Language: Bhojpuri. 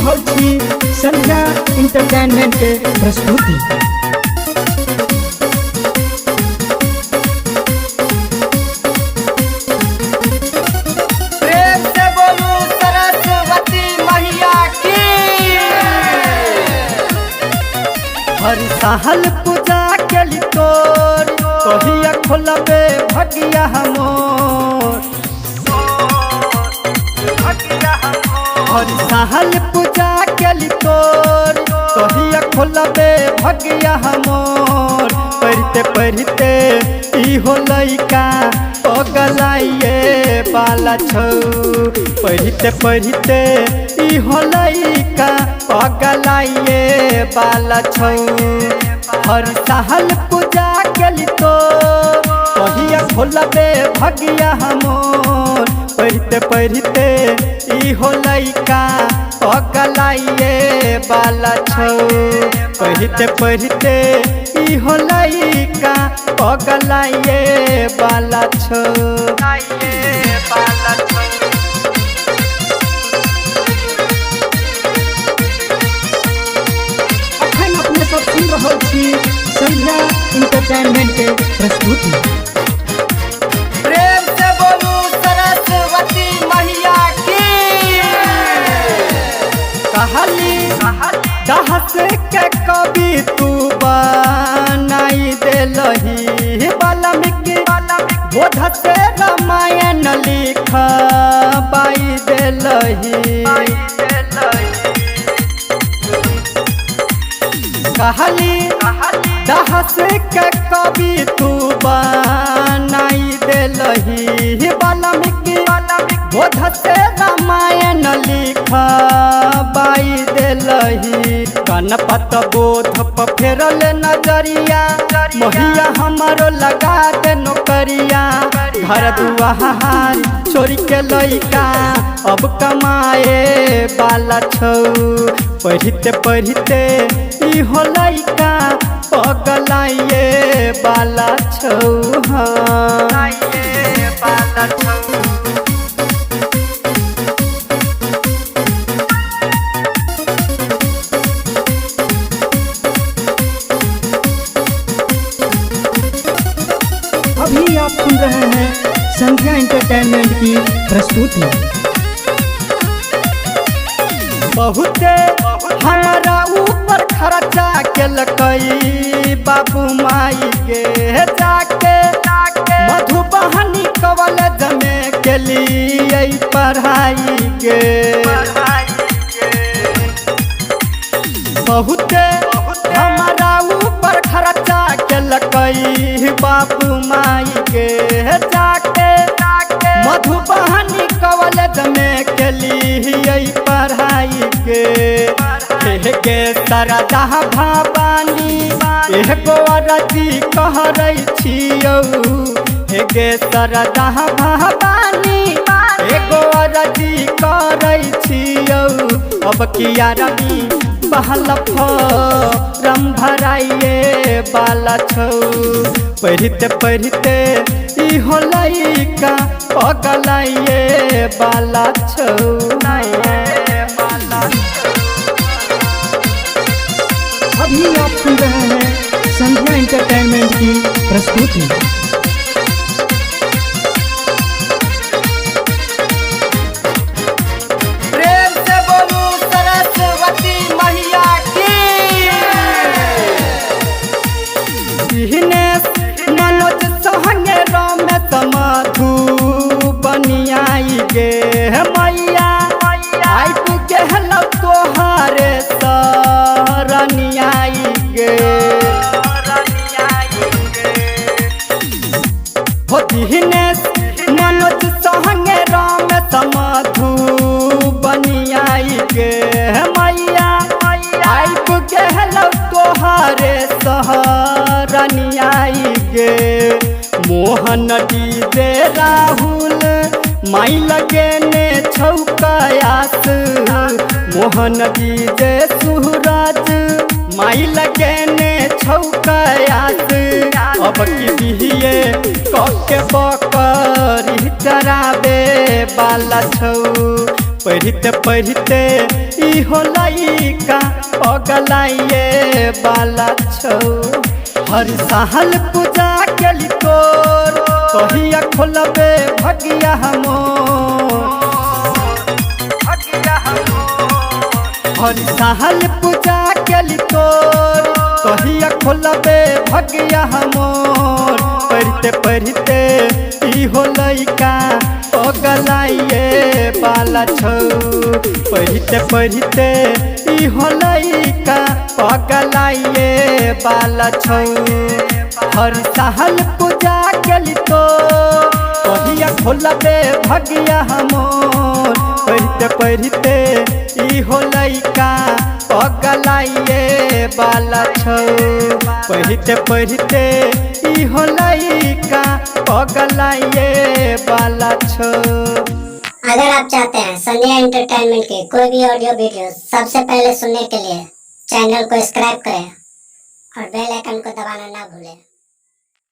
रहल छी संध्या एंटरटेनमेंट के प्रस्तुति। प्रेम से बोलू सरस्वती मैया की। हर साल पूजा के तोर कहिया खोलबे भगिया हमोर। हर साल पूजा के तोर कहिया खोलबे भगिया हमोर। पढ़ते पढ़ते ई हो लइका पगलाइए बाला छौ। पढ़ते पढ़ते ई हो लइका पगलाइए बाला छौ। हर साल पूजा के तो कहिया खोलबे भगिया हमोर। पढ़ते पढ़ते ई हो लइका पगलाइए बाला छौ। पढ़ते पढ़ते ई हो लइका पगलाइए बाला छौ। अखन अपने सब सुन रहल छी संध्या एंटरटेनमेंट के प्रस्तुति। प्रेम से बोलू सरस्वती मैया की। कहली दहस के कवि तू बनाई देलही। वाल्मीकि बोध से रामायण लिख बाई देलही। कहली दहस के कवि तू बनाई देलही। वाल्मीकि बोध से रामायण लिख बाई देलही। गणपत बोध पर फेरल नजरिया मोहिया हमारो लगा दे नौकरिया। घर दुआर छोड़ के लइका अब कमाए बाला छौ। पढ़ते पढ़ते ई हो लइका पगलाइए बाला छौ। अभी आप सुन रहे हैं संध्या एंटरटेनमेंट की प्रस्तुति। बहुते हमारा ऊपर खर्चा केलकई बाबू माई के जाके। मधुबनी कॉलेज में गेलिए पढ़ाई के। बहुते हमारा ऊपर खर्चा केलकई बाबू माई के जाके। मधुबनी कॉलेज में गेलिए पढ़ाई के सरदा भवानी एगो अरजी कहरै छियौ। गे सरदा भवानी एगो अरजी करै छियौ। अब किया रवि पहल फॉर्म भराइए बाला छौ। पढ़ते पढ़ते ई हो लइका पगलाइए बाला छौ। अभी आप सुन रहे हैं संध्या एंटरटेनमेंट की प्रस्तुति। प्रेम से बोलू सरस्वती मैया की। दिनेश मनोज संगे रमेश मधुबनियाई गे मैया। आइब गेल तोहारे सरनियाई गे। हो दिनेश मनोज संगे रमेश मधुबनियाई गे मैया। आइब गेल तोहारे सहरनियाई गे। मोहन डीजे राहुल माई लगेने छौकयास। मोहन डीजे सूरज माई लगेने छौकयास। अब की दिहिए कके बकरी चराबे बाला छौ। पढ़ते पढ़ते इहो लइका पगलाइए वाला छौ। हर साल पूजा केली तोर कहिया खोलबे भगिया हमोर। हर साल पूजा केली तोर कहिया खोलबे भगिया हमोर। पढ़ते पढ़ते इहो लइका पगलाइए वाला छौ। पढ़ते पढ़ते इहो लइका पगलाइए वाला छौ। हर साल पूजा केली तो कहिया खोलबे भगिया हमोर। पढ़ते पढ़ते इहो लइका पगलाइए वाला छौ। पढ़ते पढ़ते इहो लइका पगलाइए वाला छौ। अगर आप चाहते हैं संध्या एंटरटेनमेंट के कोई भी ऑडियो वीडियो सबसे पहले सुनने के लिए चैनल को सब्सक्राइब करें और बेल आइकन को दबाना ना भूलें।